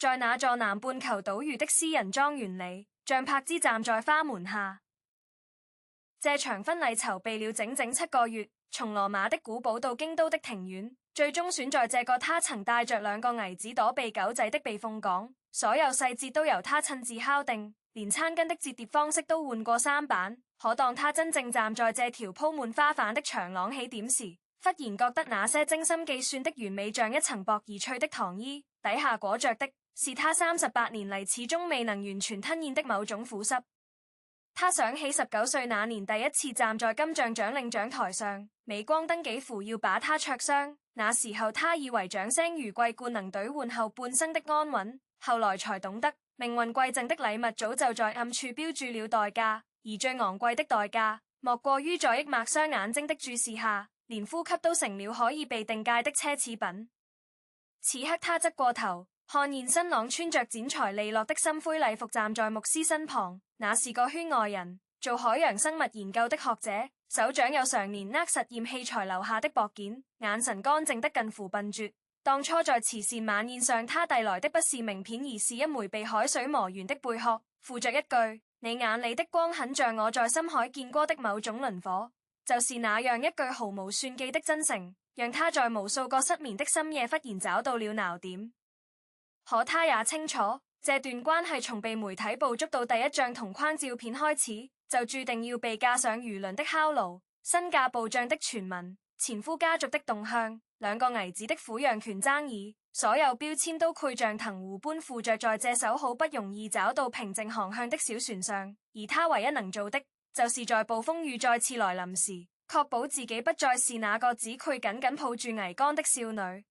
在那座南半球島嶼的私人莊園裡，像柏茲站在花門下。這場婚禮籌備了整整7個月，從羅馬的古堡到京都的庭院，最終選在這個他曾帶着2個兒子躲避狗仔的避風港。所有細節都由他親自敲定，連餐巾的摺疊方式都換過3版。可當他真正站在這條鋪滿花瓣的長廊起點時，忽然覺得那些精心計算的完美像一層薄而脆的糖衣，底下裹着的是他38年嚟始終未能完全吞嚥的某種苦澀。他想起19歲那年第一次站在金像獎領獎台上，鎂光燈幾乎要把他灼傷。那時候他以為掌聲如桂冠能兌換後半生的安穩，後來才懂得命運饋贈的禮物早就在暗處標注了代價，而最昂貴的代價莫過於在億脈雙眼睛的注視下，連呼吸都成了可以被定價的奢侈品。此刻他側過頭，看見新郎穿着剪裁利落的深灰禮服站在牧師身旁，那是個圈外人，做海洋生物研究的學者，手掌有常年握實驗器材留下的薄件，眼神乾淨得近乎笨拙。當初在慈善晚宴上，他遞來的不是名片，而是一枚被海水磨完的貝殼，附着一句：你眼裡的光很像我在深海見過的某種輪廓。就是那樣一句毫無算計的真誠，讓他在無數個失眠的深夜忽然找到了錨點。可他也清楚，這段關係從被媒體捕捉到第一張同框照片開始，就注定要被架上輿論的烤爐。身價暴漲的傳聞，前夫家族的動向，2個兒子的撫養權爭議，所有標籤都繪像藤壺般附着在這艘好不容易找到平靜航向的小船上，而他唯一能做的，就是在暴風雨再次來臨時，確保自己不再是那個只會緊緊抱住桅杆的少女。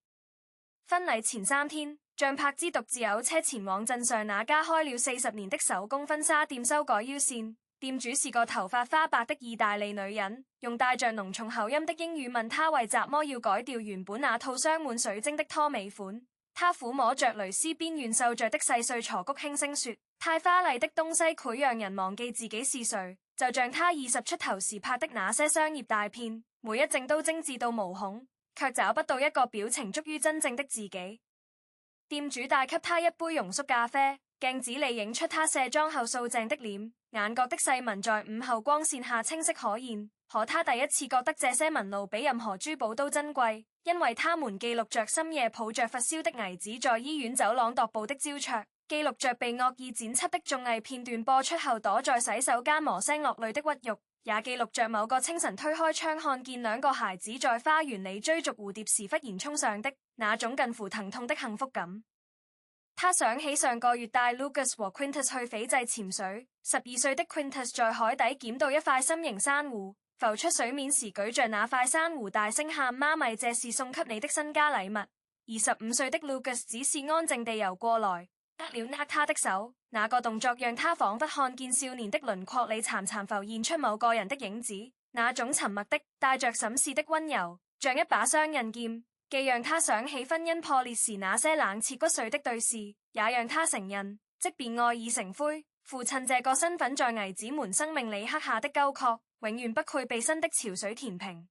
婚禮前3天，像柏茲獨自有車前往鎮上那家開了40年的手工婚紗店修改腰線。店主是個頭髮花白的意大利女人，用帶着濃重口音的英語問他為什麼要改掉原本那套鑲滿水晶的拖尾款。他撫摸着蕾絲邊緣繡着的細碎雛菊，輕聲說：太華麗的東西會讓人忘記自己是誰，就像他20出頭時拍的那些商業大片，每一幀都精緻到毛孔，卻找不到一個表情足於真正的自己。店主帶給他一杯濃縮咖啡，鏡子裡映出他卸妝後素淨的臉，眼角的細紋在午後光線下清晰可現。可他第一次覺得這些紋路比任何珠寶都珍貴，因為他們記錄着深夜抱着發燒的兒子在醫院走廊踱步的焦灼，記錄着被惡意剪輯的綜藝片段播出後躲在洗手間磨聲落淚的屈辱，也記錄着某個清晨推開窗看見2個孩子在花園裡追逐蝴蝶時忽然衝上的那種近乎疼痛的幸福感。他想起上個月帶 Lucas 和 Quintus 去斐濟潛水，12歲的 Quintus 在海底撿到一塊心形珊瑚，浮出水面時舉着那塊珊瑚大聲喊：媽咪，這是送給你的新家禮物。而15歲的 Lucas 只是安靜地游過來，握他的手，那個動作讓他仿佛看見少年的輪廓裡潺潺浮現出某個人的影子，那種沉默的帶着審視的溫柔，像一把雙刃劍，既讓他想起婚姻破裂時那些冷徹骨髓的對視，也讓他承認，即便愛已成灰，父親這個身份在兒子們生命裡刻下的溝壑，永遠不會被新的潮水填平。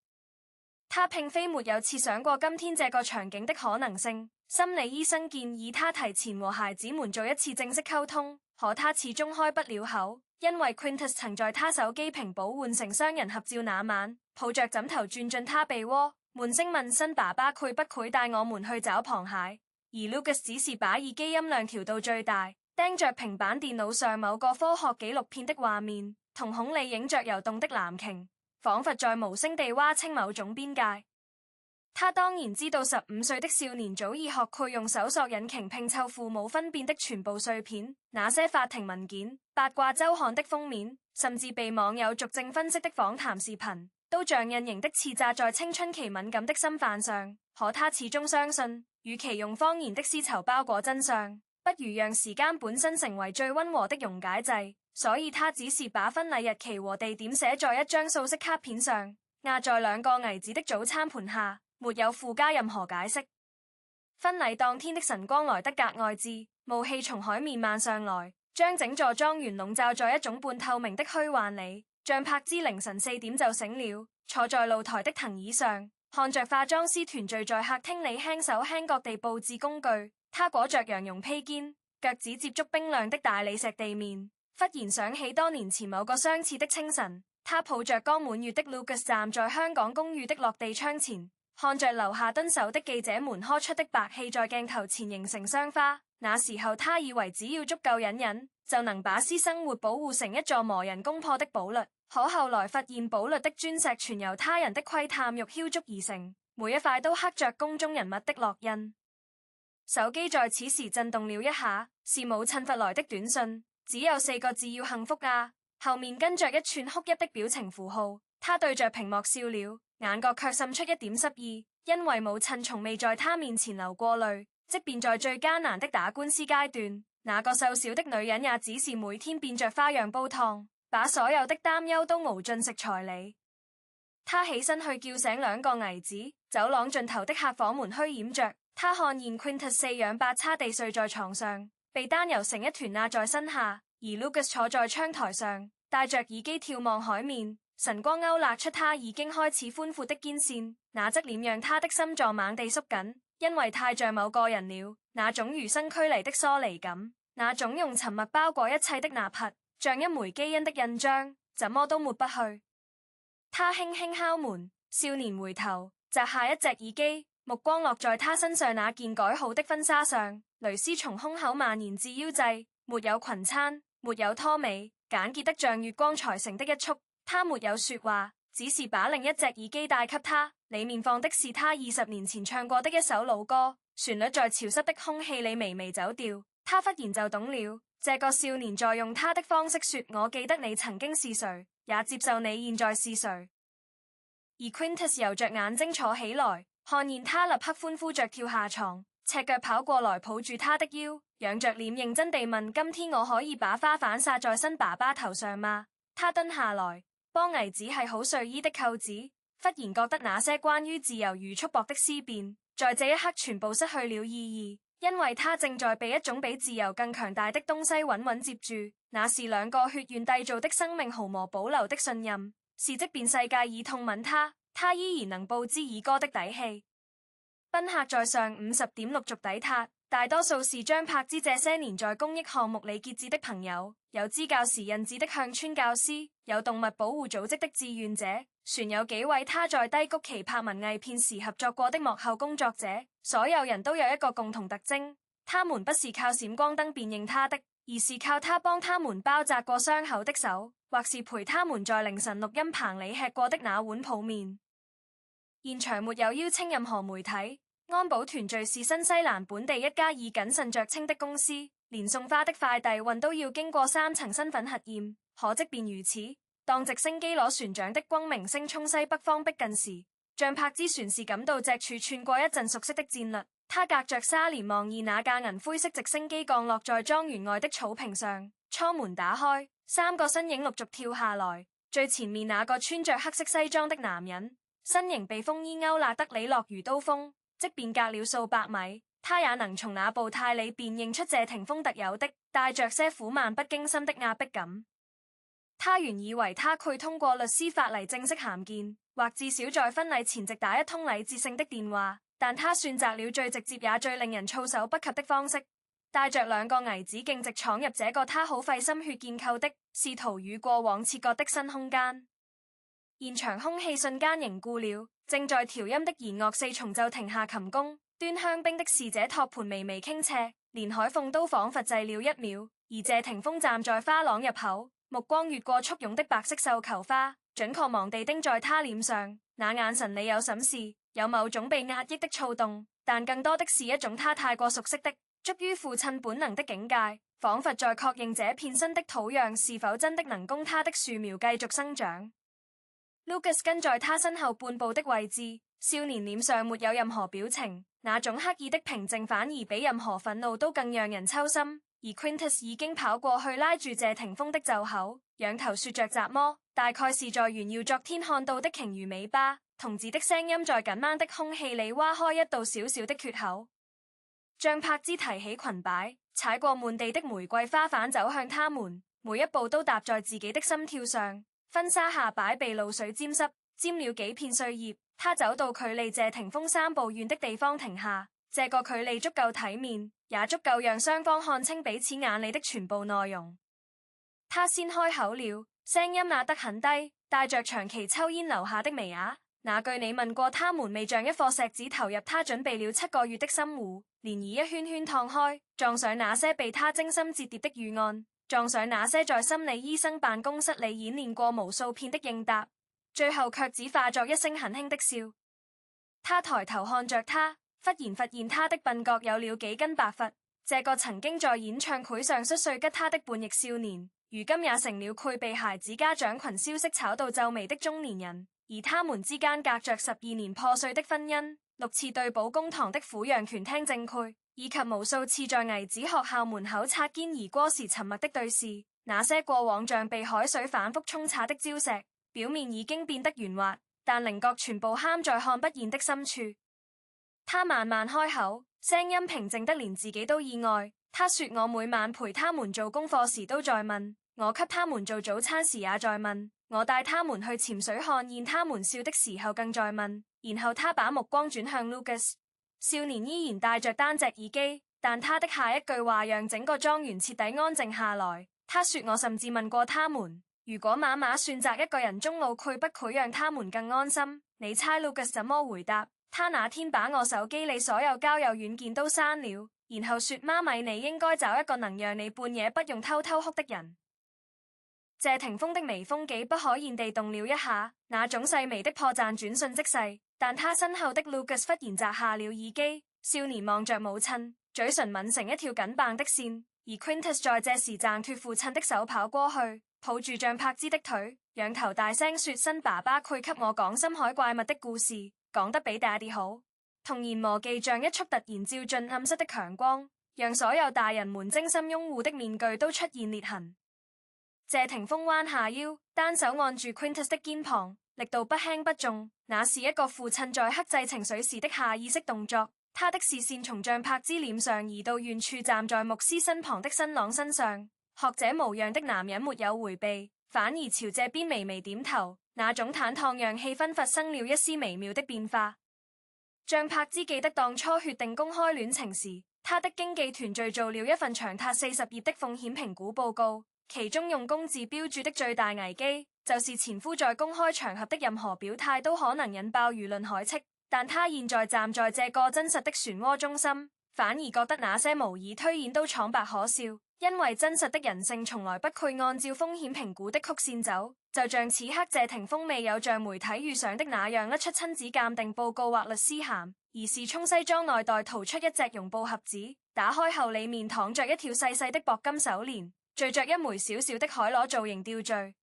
他並非沒有設想過今天這個場景的可能性。心理醫生建議他提前和孩子們做一次正式溝通，可他始終開不了口，因為 Quintus 曾在他手機屏保換成雙人合照那晚，抱着枕頭鑽進他鼻窩，悶聲問新爸爸會不會帶我們去找螃蟹。而 Lucas 只是把耳機音量調到最大，盯着平板電腦上某個科學紀錄片的畫面，瞳孔裡映着游動的藍鯨，仿佛在無聲地劃清某種邊界。他當然知道15歲的少年早已學會用搜索引擎拼湊父母分辨的全部碎片，那些法庭文件、八卦週刊的封面，甚至被網友逐證分析的訪談視頻，都像隱形的刺扎在青春期敏感的心瓣上。可他始終相信，與其用謊言的絲綢包裹真相，不如讓時間本身成為最溫和的溶解劑。所以他只是把婚禮日期和地點寫在一張素色卡片上，壓在2個兒子的早餐盤下，沒有附加任何解釋。婚禮當天的晨光來得格外熾，霧氣從海面漫上來，將整座莊園籠罩在一種半透明的虛幻裡。像柏茲凌晨4點就醒了，坐在露台的藤椅上，看着化妝師團聚在客廳裡輕手輕腳地佈置工具，他裹着羊絨披肩，腳趾接觸冰涼的大理石地面，忽然想起多年前某個相似的清晨，他抱着剛滿月的 Lucas 站在香港公寓的落地窗前，看着樓下蹲守的記者們呵出的白氣在鏡頭前形成雙花。那時候他以為只要足夠隱忍，就能把私生活保護成一座磨人攻破的堡壘。可後來發現堡壘的磚石全由他人的窺探欲敲築而成，每一塊都刻着公眾人物的烙印。手機在此時震動了一下，是母親發來的短信，只有4個字：要幸福啊，後面跟着一串哭泣的表情符號。他對着屏幕笑了，眼角卻滲出一點失意，因為母親從未在他面前流過淚。即便在最艱難的打官司階段，那個瘦小的女人也只是每天變着花樣煲湯，把所有的擔憂都熬進食材裡。他起身去叫醒2個兒子，走廊盡頭的客房門虛掩着，他看見 Quintus 四仰八叉地睡在床上，被單由成一團壓在身下，而 Lucas 坐在窗台上，戴着耳機眺望海面，晨光勾勒出他已經開始寬闊的肩線，那側臉讓他的心臟猛地縮緊。因為太像某個人了，那種與生俱來的疏離感，那種用沉默包裹一切的吶喊，像一枚基因的印章，怎麼都抹不去。他輕輕敲門，少年回頭，摘下一隻耳機，目光落在他身上那件改好的婚紗上，蕾絲從胸口蔓延至腰際，沒有裙撐，沒有拖尾，簡潔得像月光裁成的一束。他沒有說話，只是把另一隻耳機帶給他。裡面放的是他20年前唱過的一首老歌，旋律在潮濕的空氣裡微微走調。他忽然就懂了，這個少年在用他的方式說：我記得你曾經是誰，也接受你現在是誰。而 Quintus 揉着眼睛坐起來，看見他立刻歡呼着跳下床，赤腳跑過來抱住他的腰，仰着臉認真地問：今天我可以把花瓣撒在新爸爸頭上嗎？他蹲下來幫兒子繫好睡衣的扣子，忽然覺得那些關於自由如束縛的思辨，在這一刻全部失去了意義，因為他正在被一種比自由更強大的東西穩穩接住。那是2個血緣締造的生命毫無保留的信任，是即便世界以痛吻他，他依然能報之以歌的底氣。賓客在上午10點陸續抵達，大多數是張柏芝這些年在公益項目裡結志的朋友，有支教時印字的鄉村教師，有動物保護組織的志願者，船有幾位他在低谷期拍文藝片時合作過的幕後工作者。所有人都有一個共同特徵，他們不是靠閃光燈辨認他的，而是靠他幫他們包紮過傷口的手，或是陪他們在凌晨錄音棚裡吃過的那碗泡麵。現場沒有邀請任何媒體，安保團聚是新西蘭本地一家以謹慎著稱的公司，連送花的快遞運都要經過3層身份核驗。可即便如此，當直升機攞船長的光明星衝西北方逼近時，張柏芝船是感到脊柱串過一陣熟悉的戰慄。他隔着紗簾望見那架銀灰色直升機降落在莊園外的草坪上，艙門打開，3個身影陸續跳下來。最前面那個穿着黑色西裝的男人，身形被風衣勾勒得利落如刀鋒，即便隔了數百米，他也能從那步態裡辨認出謝霆鋒特有的帶着些苦悶不經心的壓迫感。他原以為他會通過律師法嚟正式函件，或至少在婚禮前夕打一通禮節性的電話，但他選擇了最直接也最令人措手不及的方式，帶着2個兒子徑直闖入這個他好費心血建構的、試圖與過往切割的新空間。現場空氣瞬間凝固了，正在調音的弦樂4重奏停下琴弓，端香檳的侍者托盤微微傾斜，連海鳳都仿佛滯了1秒。而謝霆鋒站在花廊入口，目光越過簇擁的白色繡球花，準確忘地盯在他臉上，那眼神裡有審視，有某種被壓抑的躁動，但更多的是一種他太過熟悉的觸於父親本能的境界，仿佛在確認這片新的土壤是否真的能供他的樹苗繼續生長。Lucas 跟在他身後半步的位置，少年臉上沒有任何表情，那種刻意的平靜反而比任何憤怒都更讓人抽心。而 Quintus 已經跑過去拉住謝霆鋒的袖口，仰頭說着雜麼，大概是在炫耀昨天看到的鯨魚尾巴。童子的聲音在緊繃的空氣裡挖開一道小小的缺口。張柏芝提起裙擺，踩過滿地的玫瑰花瓣走向他們，每一步都踏在自己的心跳上。婚紗下擺被露水沾濕，沾了幾片碎葉。他走到距離謝霆鋒3步遠的地方停下，這個距離足夠體面，也足夠讓雙方看清彼此眼裏的全部內容。他先開口了，聲音壓得很低，帶着長期抽煙留下的微啞。那句你問過他們未，像一顆石子投入他準備了7個月的心湖，漣漪一圈圈燙開，撞上那些被他精心折疊的預案，撞上那些在心理醫生辦公室裏演練過無數遍的應答，最後卻只化作一聲很輕的笑。他抬頭看着他，忽然發現他的鬢角有了幾根白髮。這個曾經在演唱會上摔碎吉他的叛逆少年，如今也成了潰被孩子家長群消息炒到皺眉的中年人。而他們之間隔着12年破碎的婚姻，6次對簿公堂的撫養權聽證會，以及無數次在偽子學校門口擦肩而過時沉默的對視，那些過往像被海水反覆沖刷的礁石，表面已經變得圓滑，但稜角全部嵌在看不見的深處。他慢慢開口，聲音平靜得連自己都意外。他說：我每晚陪他們做功課時都在問，我給他們做早餐時也在問，我帶他們去潛水看見他們笑的時候更在問。然後他把目光轉向 Lucas， 少年依然戴着單隻耳機，但他的下一句話讓整個莊園徹底安靜下來。他說：我甚至問過他們，如果媽媽選擇一個人終老，會不會讓他們更安心？你猜 Lucas 怎麼回答？他那天把我手機裏所有交友軟件都刪了，然後說：媽咪，你應該找一個能讓你半夜不用偷偷哭的人。謝霆鋒的微風幾不可言地動了一下，那種細微的破綻轉瞬即逝。但他身後的 Lucas 忽然摘下了耳機，少年望着母親，嘴唇抿成一條緊繃的線。而 Quintus 在這時掙脫父親的手跑過去，抱住張柏芝的腿，仰頭大聲說：新爸爸會給我講深海怪物的故事，講得比 Daddy 好。童言無忌像一束突然照進暗室的強光，讓所有大人們精心擁護的面具都出現裂痕。謝霆鋒彎下腰，單手按住 Quintus 的肩膀，力度不輕不重，那是一個父親在克制情緒時的下意識動作。他的視線從張柏芝臉上移到遠處站在牧師身旁的新郎身上，學者模樣的男人沒有回避，反而朝這邊微微點頭，那種坦蕩讓氣氛發生了一絲微妙的變化。張柏芝記得當初決定公開戀情時，他的經紀團隊做了一份長達40頁的風險評估報告，其中用公字標注的最大危機，就是前夫在公開場合的任何表態都可能引爆輿論海斥。但他現在站在這個真實的漩渦中心，反而覺得那些無意推演都蒼白可笑，因為真實的人性從來不會按照風險評估的曲線走。就像此刻謝霆鋒未有像媒體預想的那樣甩出親子鑑定報告或律師函，而是從西裝內袋掏出一隻絨布盒子，打開後裡面躺着一條細細的鉑金手鏈，綴着一枚小小的海螺造型吊墜。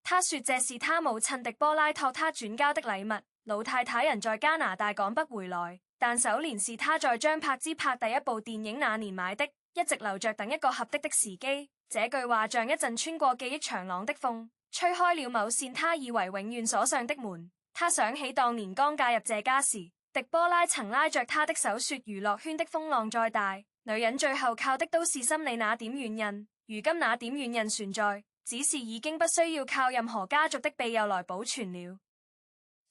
他說這是他母親迪波拉託他轉交的禮物。老太太人在加拿大趕不回來，但手鏈是他在張柏芝拍第一部電影那年買的，一直留着等一個合適的時機。這句話像一陣穿過記憶長廊的風，吹開了某扇他以為永遠鎖上的門。他想起當年剛嫁入這家時，迪波拉曾拉着他的手說：娛樂圈的風浪再大，女人最後靠的都是心理那點軟韌。如今那點軟韌存在，只是已經不需要靠任何家族的庇佑來保存了。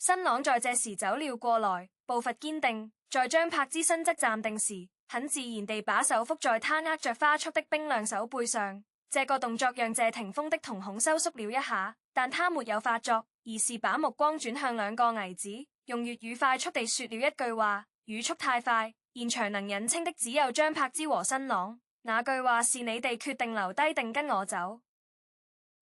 新郎在這時走了過來，步伐堅定，在張柏芝身側暫定時，很自然地把手覆在她握着花束的冰亮手背上。這個動作讓謝霆鋒的瞳孔收縮了一下，但他沒有發作，而是把目光轉向兩個矮子，用粵語快速地說了一句話，語速太快，現場能引清的只有張柏芝和新郎。那句話是：你哋決定留低定跟我走。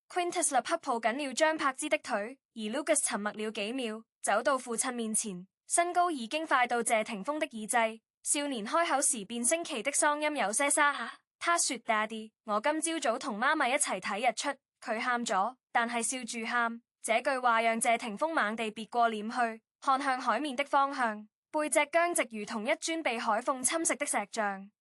Quintus 立刻抱緊了張柏芝的腿，而 Lucas 沉默了幾秒，走到父親面前，身高已經快到謝霆鋒的耳際。少年開口時變聲期的嗓音有些沙啞。他說：Daddy，我今朝早同媽咪一齊睇日出，佢喊咗，但係笑住喊。這句話讓謝霆鋒猛地別過臉去，看向海面的方向，背脊僵直如同一尊被海風侵蝕的石像。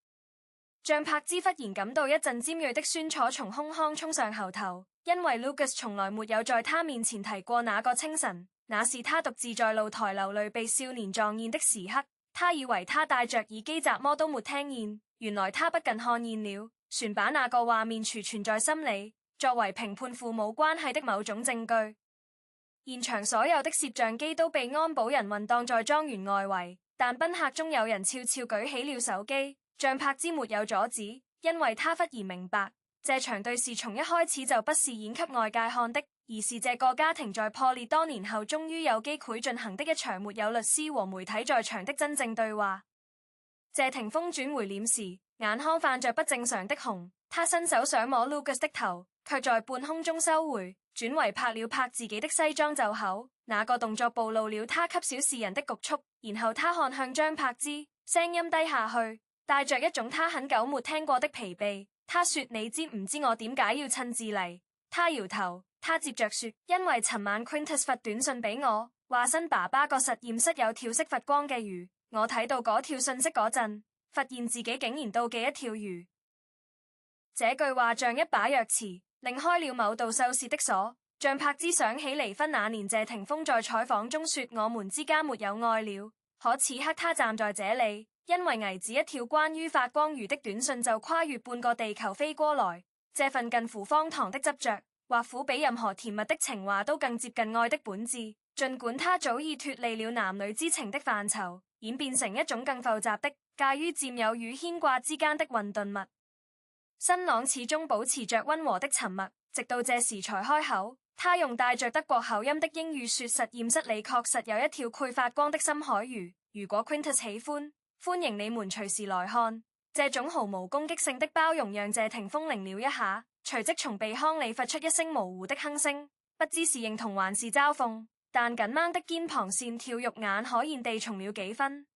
張柏芝忽然感到一陣尖銳的酸楚從胸腔衝上喉頭，因為 Lucas 從來沒有在他面前提過那個清晨，那是他獨自在露台流淚被少年撞見的時刻。他以為他戴着耳機怎麼都沒聽見，原來他不近看見了，旋把那個畫面儲存在心裏，作為評判父母關係的某種證據。現場所有的攝像機都被安保人運當在莊園外圍，但賓客中有人悄悄舉起了手機，像柏茲沒有阻止，因為他忽然明白，這場對視從一開始就不是演給外界看的，而是這個家庭在破裂多年後終於有機會進行的一場沒有律師和媒體在場的真正對話。謝霆鋒轉回臉時，眼眶泛着不正常的紅，他伸手想摸 Lucas 的頭，卻在半空中收回，轉為拍了拍自己的西裝袖口，那個動作暴露了他給小視人的局促。然後他看向張柏芝，聲音低下去，帶着一種他很久沒聽過的疲憊。他說：你知唔知我點解要親自嚟？他搖頭。他接着說：因為尋晚 Quintus 發短信俾我，話新爸爸個實驗室有跳識發光嘅魚。我睇到嗰條信息嗰陣，發現自己竟然妒忌一條魚。這句話像一把鑰匙，擰開了某道鏽蝕的鎖。像柏芝想起離婚那年，謝霆鋒在採訪中說：我們之間沒有愛了。可此刻他站在這裏，因為兒子一條關於發光魚的短信就跨越半個地球飛過來。這份近乎荒唐的執着，或苦比任何甜蜜的情話都更接近愛的本質。儘管他早已脫離了男女之情的範疇，演變成一種更複雜的介於佔有與牽掛之間的混沌物。新郎始終保持着溫和的沉默，直到這時才開口。他用帶着德國口音的英語說：實驗室裏確實有一條會發光的深海魚，如果 Quintus 喜歡，歡迎你們隨時來看。這種毫無攻擊性的包容讓謝霆鋒擰了一下，隨即從鼻腔裏發出一聲模糊的哼聲，不知是認同還是嘲諷，但緊掹的肩膀線條肉眼可見地重了幾分。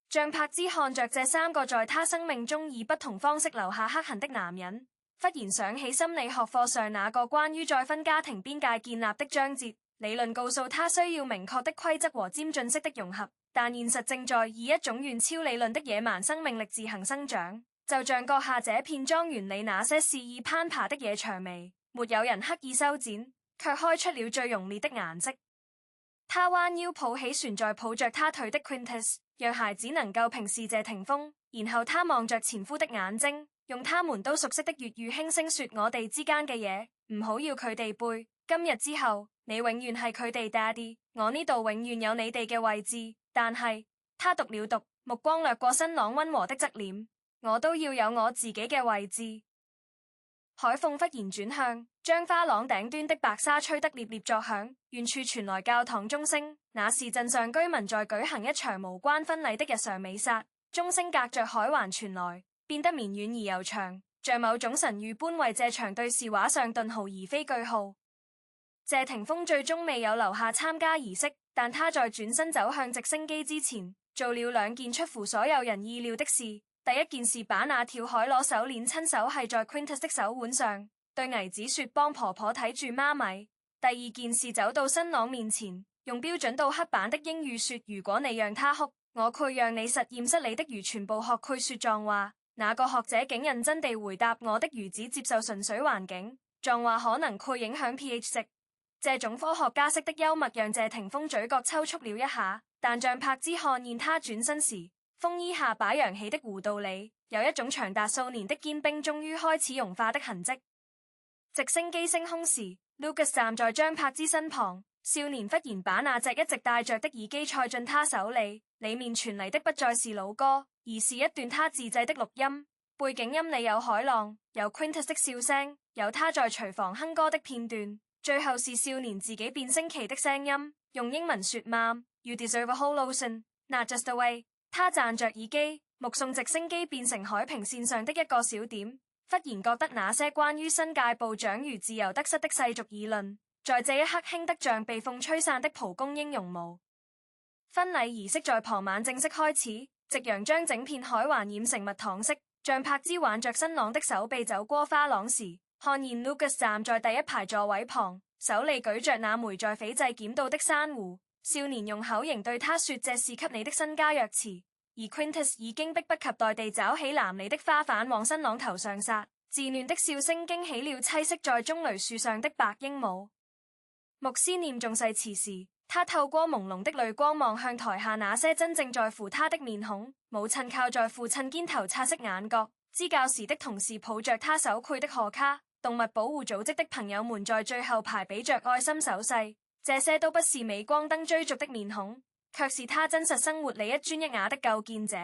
像柏芝看着這三個在他生命中以不同方式留下刻痕的男人，忽然想起心理學課上那個關於再婚家庭邊界建立的章節，理論告訴他需要明確的規則和漸進式的融合，但現實正在以一種遠超理論的野蠻生命力自行生長，就像閣下這片莊園裏那些肆意攀爬的野薔薇，沒有人刻意修剪，卻開出了最濃烈的顏色。他彎腰抱起懸在抱着他腿的 Quintus， 讓孩子能夠平視謝霆鋒，然後他望着前夫的眼睛，用他們都熟悉的粵語輕聲說：我哋之間嘅嘢，唔好要佢哋背。今日之後，你永遠係佢哋 Daddy， 我呢度永遠有你哋嘅位置。但係，他讀了讀，目光掠過新郎溫和的側臉，我都要有我自己嘅位置。海鳳忽然轉向，將花廊頂端的白紗吹得獵獵作響，遠處傳來教堂鐘聲，那是鎮上居民在舉行一場無關婚禮的日常彌撒。鐘聲隔着海環傳來，變得綿遠而悠長，像某種神諭般為這場對視畫上頓號而非句號。謝霆鋒最終未有留下參加儀式，但他在轉身走向直升機之前，做了兩件出乎所有人意料的事。第一件事把那條海螺手鏈親手繫在 Quintus 的手腕上，對兒子說：幫婆婆睇住媽咪。第二件事走到新郎面前，用標準到黑板的英語說：如果你讓他哭，我會讓你實驗室裏的魚全部學佢說狀話。那個學者竟認真地回答：我的魚只接受純水環境，狀話可能會影響 pH 值。這種科學家式的幽默讓謝霆鋒嘴角抽搐了一下，但像柏芝看見他轉身時，風衣下擺揚起的弧度裏，有一種長達數年的堅冰終於開始融化的痕跡。直升機升空時 ，Lucas 站在張柏芝身旁，少年忽然把那隻一直戴着的耳機塞進他手裏，裏面傳嚟的不再是老歌，而是一段他自製的錄音。背景音裏有海浪，有 Quintus 的笑聲，有他在廚房哼歌的片段，最後是少年自己變聲期的聲音，用英文說：Mom, you deserve a whole ocean, not just a wave。他站着耳機，目送直升機變成海平線上的一個小點，忽然覺得那些關於新界部長如自由得失的世俗議論，在這一刻輕得像被風吹散的蒲公英絨毛。婚禮儀式在傍晚正式開始，夕陽將整片海環染成蜜糖色。像柏芝挽着新郎的手臂走過花廊時，看見 Lucas 站在第一排座位旁，手裏舉着那枚在斐濟撿到的珊瑚。少年用口型對他說：這是給你的新家約詞。而 Quintus 已經迫不及待地找起籃裏的花瓣往新郎頭上撒，稚嫩的笑聲驚起了棲息在棕櫚樹上的白鸚鵡。牧師念誦誓詞時，他透過朦朧的淚光望向台下那些真正在乎他的面孔。母親靠在父親肩頭擦拭眼角，支教時的同事抱着他手繪的賀卡，動物保護組織的朋友們在最後排比着愛心手勢。這些都不是鎂光燈追逐的面孔，卻是他真實生活裏一磚一瓦的構建者。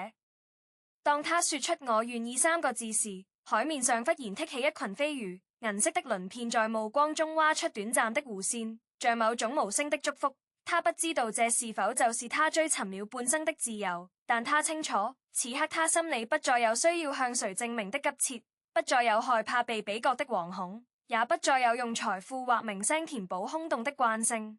當他說出我願意3個字時，海面上忽然剔起一群飛魚，銀色的鱗片在暮光中劃出短暫的弧線，像某種無聲的祝福。他不知道這是否就是他追尋了半生的自由，但他清楚，此刻他心裡不再有需要向誰證明的急切，不再有害怕被比較的惶恐，也不再有用財富或名聲填補空洞的慣性。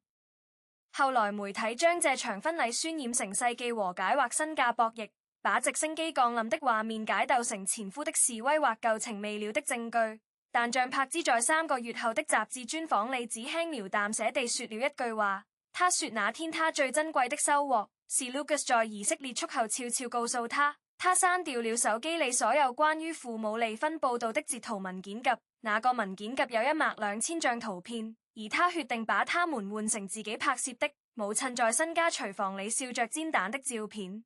後來媒體將這場婚禮渲染成世紀和解或身價博弈，把直升機降臨的畫面解構成前夫的示威或舊情未了的證據。但像柏茲在3個月後的雜誌專訪裡只輕描淡寫地說了一句話，他說那天他最珍貴的收穫是 Lucas 在以色列速後悄悄告訴他，他刪掉了手機裡所有關於父母離婚報道的截圖文件夾，那個文件夾有12000張圖片，而他決定把它們換成自己拍攝的母親在新家廚房裡笑着煎蛋的照片。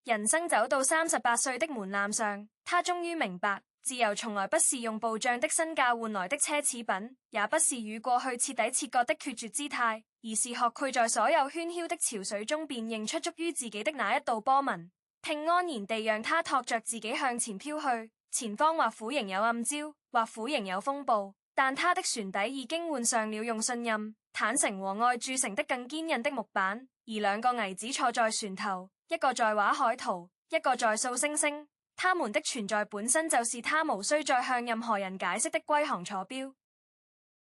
人生走到38歲的門檻上，他終於明白，自由從來不是用暴漲的身價換來的奢侈品，也不是與過去徹底切割的決絕姿態，而是學會在所有喧囂的潮水中辨認出屬於自己的那一道波紋，並安然地讓他托着自己向前飄去。前方或苦仍有暗礁，或苦仍有風暴，但他的船底已經換上了用信任、坦誠和愛鑄成的更堅韌的木板，而2個矮子坐在船頭，一個在畫海圖，一個在掃星星。他們的存在本身就是他無需再向任何人解釋的歸航坐標。